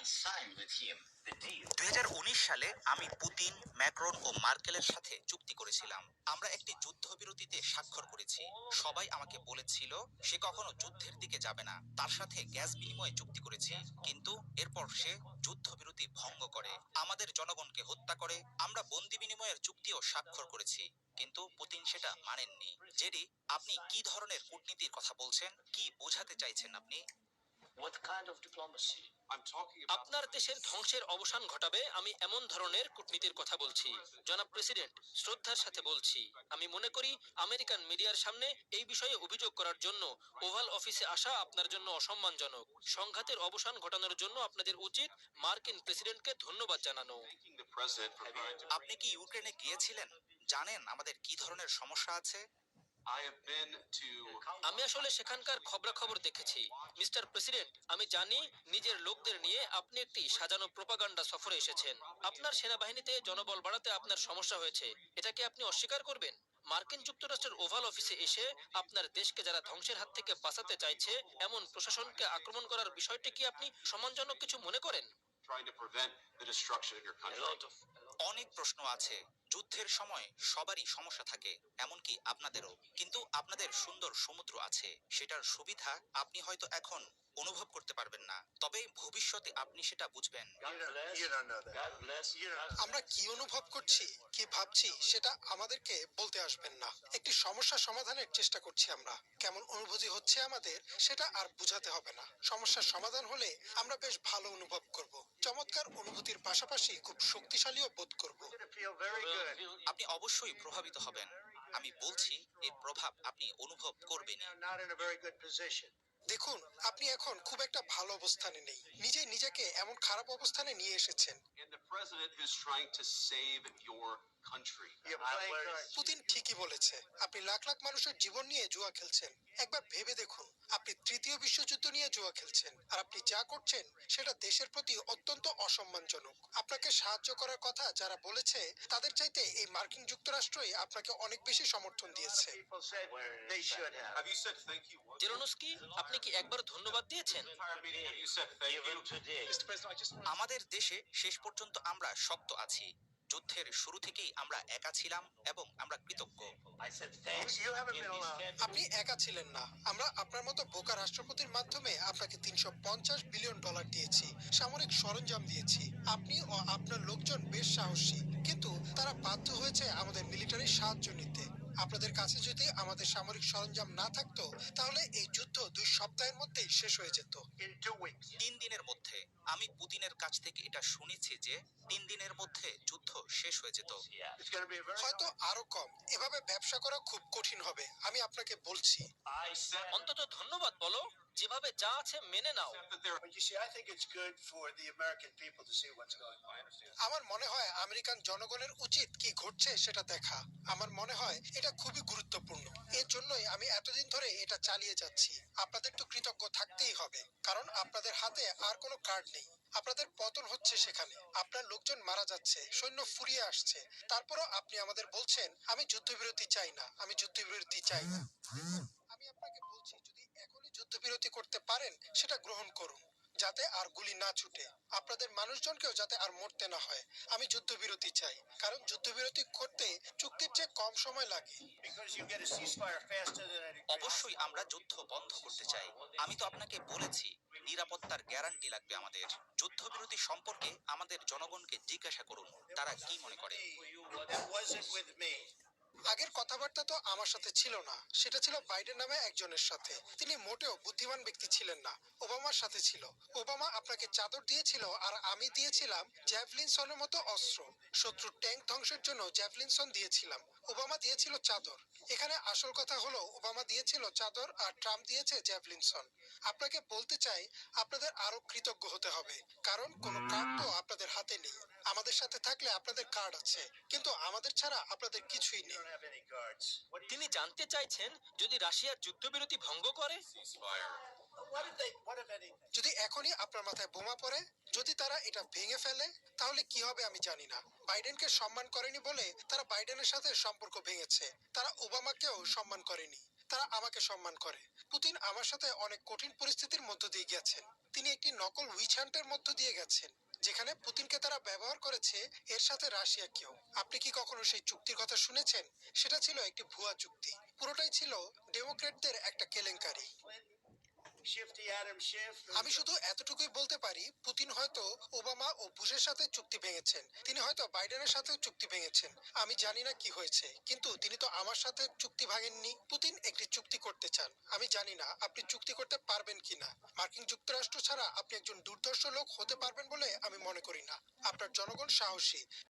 2019 সালে আমি Putin, Macron ও মার্কেলের সাথে চুক্তি করেছিলাম। আমরা একটি যুদ্ধবিরতিতে স্বাক্ষর করেছি। সবাই আমাকে বলেছিল সে কখনো যুদ্ধের দিকে যাবে না। তার সাথে গ্যাস বিনিময়ে চুক্তি করেছি, কিন্তু এরপর সে যুদ্ধবিরতি ভঙ্গ করে আমাদের জনগণকে হত্যা করে। আমরা বন্দি বিনিময়ের চুক্তিও স্বাক্ষর করেছি, কিন্তু পুতিন সেটা মানেননি। জেডি, আপনি কি ধরনের কূটনীতির কথা বলছেন? কি বোঝাতে চাইছেন আপনি? আপনার দেশের ধ্বংসের অবসান ঘটাবে আমি এমন ধরনের কূটনীতির কথা বলছি। জনাব প্রেসিডেন্ট, শ্রদ্ধার সাথে বলছি, আমি মনে করি আমেরিকান মিডিয়ার সামনে এই বিষয়ে অভিযোগ করার জন্য ওভাল অফিসে আসা আপনার জন্য অসম্মানজনক। সংঘাতের অবসান ঘটানোর জন্য আপনাদের উচিত মার্কিন প্রেসিডেন্টকে ধন্যবাদ জানানো। আপনি কি ইউক্রেনে গিয়েছিলেন? জানেন আমাদের কি ধরনের সমস্যা আছে? আমি আসলে সেখানকার খবরাখবর দেখেছি। মিস্টার প্রেসিডেন্ট, আমি জানি নিজের লোকদের নিয়ে আপনি একটি সাজানো প্রোপাগান্ডা সফরে এসেছেন। আপনার সেনাবাহিনীতে জনবল বাড়াতে আপনার সমস্যা হয়েছে, এটা কি আপনি অস্বীকার করবেন? মার্কিন যুক্তরাষ্ট্রের ওভাল অফিসে এসে আপনার দেশকে যারা ধ্বংসের হাত থেকে বাঁচাতে চাইছে এমন প্রশাসনকে আক্রমণ করার বিষয়টি কি আপনি সম্মানজনক কিছু মনে করেন? অনেক প্রশ্ন আছে। যুদ্ধের সময় সবারই সমস্যা থাকে, এমনকি আপনাদেরও। কিন্তু আপনাদের সুন্দর সমুদ্র আছে, সেটার সুবিধা আপনি হয়তো এখন অনুভব করতে পারবেন না, তবে ভবিষ্যতে আপনি সেটা বুঝবেন। আমরা কি অনুভব করছি, কি ভাবছি সেটা আমাদেরকে বলতে আসবেন না। একটি সমস্যা সমাধানের চেষ্টা করছি আমরা। কেমন অনুভূতি হচ্ছে আমাদের সেটা আর বুঝাতে হবে না। সমস্যার সমাধান হলে আমরা বেশ ভালো অনুভব করব। চমৎকার অনুভূতির পাশাপাশি খুব শক্তিশালীও বোধ করব। আপনি অবশ্যই প্রভাবিত হবেন। আমি বলছি এর প্রভাব আপনি অনুভব করবেনই। দেখুন, আপনি এখন খুব একটা ভালো অবস্থানে নেই। নিজেই নিজেকে এমন খারাপ অবস্থানে নিয়ে এসেছেন। পুতিন ঠিকই বলেছে, আপনি লাখ লাখ মানুষের জীবন নিয়ে জুয়া খেলছেন। একবার ভেবে দেখুন, আপনি তৃতীয় বিশ্বযুদ্ধ নিয়ে জুয়া খেলছেন, আর আপনি যা করছেন সেটা দেশের প্রতি অত্যন্ত অসম্মানজনক। আপনাকে সাহায্য করার কথা যারা বলেছে তাদের চাইতে এই মার্কিন যুক্তরাষ্ট্রই আপনাকে অনেক বেশি সমর্থন দিয়েছে। জেলেনস্কি, আপনি কি একবার ধন্যবাদ দিয়েছেন? আমাদের দেশে শেষ পর্যন্ত আমরা শক্ত আছি। যুদ্ধের শুরু থেকেই আমরা একা ছিলাম এবং আমরা কৃতজ্ঞ। আপনি একা ছিলেন না। আমরা আপনার মতো বোকা রাষ্ট্রপতির মাধ্যমে আপনাকে $350 বিলিয়ন দিয়েছি, সামরিক সরঞ্জাম দিয়েছি। আপনি ও আপনার লোকজন বেশ সাহসী, কিন্তু তারা বাধ্য হয়েছে আমাদের মিলিটারি সাহায্য নিতে। আপনাদের কাছে যদি আমাদের সামরিক সরঞ্জাম না থাকতো তাহলে এই যুদ্ধ 2 সপ্তাহের মধ্যেই শেষ হয়ে যেত। 3 দিনের মধ্যে। আমি পুতিনের কাছ থেকে এটা শুনেছি যে 3 দিনের মধ্যে যুদ্ধ শেষ হয়ে যেত। হয়তো আরো কম। এভাবে ব্যবসা করা খুব কঠিন হবে, আমি আপনাকে বলছি। অন্তত ধন্যবাদ বলো, যেভাবে যা আছে মেনে নাও। আমার মনে হয় আমেরিকান জনগণের উচিত কি ঘটছে সেটা দেখা। আমার মনে হয় এটা খুবই গুরুত্বপূর্ণ। এর জন্যই আমি এতদিন ধরে এটা চালিয়ে যাচ্ছি। আপনাদের তো কৃতজ্ঞ থাকতেই হবে, কারণ আপনাদের হাতে আর কোনো কার্ড নেই। আপনাদের পতন হচ্ছে সেখানে, আপনার লোকজন মারা যাচ্ছে, সৈন্য ফুরিয়ে আসছে। তারপরও আপনি আমাদের বলছেন আমি যুদ্ধবিরতি চাই না, আমি যুদ্ধবিরতি চাই না। আমি আপনাকে বলছি, যদি এখনই যুদ্ধবিরতি করতে পারেন সেটা গ্রহণ করুন, যাতে আর গুলি না ছুটে, আপনাদের মানুষজনকেও যাতে আর মরতে না হয়। আমি যুদ্ধবিরতি চাই, কারণ যুদ্ধবিরতি করতে চুক্তির চেয়ে কম সময় লাগে। অবশ্যই আমরা যুদ্ধ বন্ধ করতে চাই। আমি তো আপনাকে বলেছি নিরাপত্তার গ্যারান্টি লাগবে আমাদের। যুদ্ধবিরতি সম্পর্কে আমাদের জনগণকে জিজ্ঞাসা করুন, তারা কি মনে করে। আগের কথাবার্তা তো আমার সাথে ছিল না, সেটা ছিল বাইডেন নামে একজনের সাথে। তিনি মোটেও বুদ্ধিমান ব্যক্তি ছিলেন না, ওবামার সাথে ছিল। ওবামা আপনাকে চাদর দিয়েছিল আর আমি দিয়েছিলাম জ্যাভলিনসনের মতো অস্ত্র। শত্রুর ট্যাঙ্ক ধ্বংসের জন্য জ্যাভলিনসন দিয়েছিলাম, ওবামা দিয়েছিল চাদর। এখানে আসল কথা হলো ওবামা দিয়েছিল চাদর আর ট্রাম্প দিয়েছে জ্যাভলিনসন। আপনাকে বলতে চাই আপনাদের আরো কৃতজ্ঞ হতে হবে, কারণ কোনো কার্ড তো আপনাদের হাতে নেই। আমাদের সাথে থাকলে আপনাদের কার্ড আছে, কিন্তু আমাদের ছাড়া আপনাদের কিছুই নেই। তিনি জানতে চাইছেন যদি রাশিয়ার যুদ্ধবিরতি ভঙ্গ করে, যদি এখনই আপনার মাথায় বোমা পড়ে, যদি তারা এটা ভেঙে ফেলে, তাহলে কি হবে আমি জানি না। বাইডেনকে সম্মান করেনি বলে তারা বাইডেনের সাথে সম্পর্ক ভেঙেছে, তারা ওবামাকেও সম্মান করেনি। তারা আমাকে সম্মান করে। পুতিন আমার সাথে অনেক কঠিন পরিস্থিতির মধ্য দিয়ে গেছেন। তিনি একটি নকল উইচ হান্টের মধ্য দিয়ে গেছেন, যেখানে পুতিনকে তারা ব্যবহার করেছে এর সাথে রাশিয়াকেও। আপনি কি কখনো সেই চুক্তির কথা শুনেছেন? সেটা ছিল একটি ভুয়া চুক্তি। পুরোটাই ছিল ডেমোক্র্যাটদের একটা কেলেঙ্কারি। আমি শুধু এতটুকুই বলতে পারি, পুতিন হয়তো ওবামা ও বুশের সাথে চুক্তি ভেঙেছেন, তিনি হয়তো বাইডেনের সাথেও চুক্তি ভেঙেছেন। আমি জানি না কি হয়েছে, কিন্তু তিনি তো আমার সাথে চুক্তি ভাঙেননি। পুতিন একটি চুক্তি করতে চান, আমি জানি না আপনি চুক্তি করতে পারবেন কিনা। মার্কিন যুক্তরাষ্ট্র ছাড়া আপনি একজন দুর্ধর্ষ লোক হতে পারবেন বলে আমি মনে করি না। আপনার জনগণ সাহসী,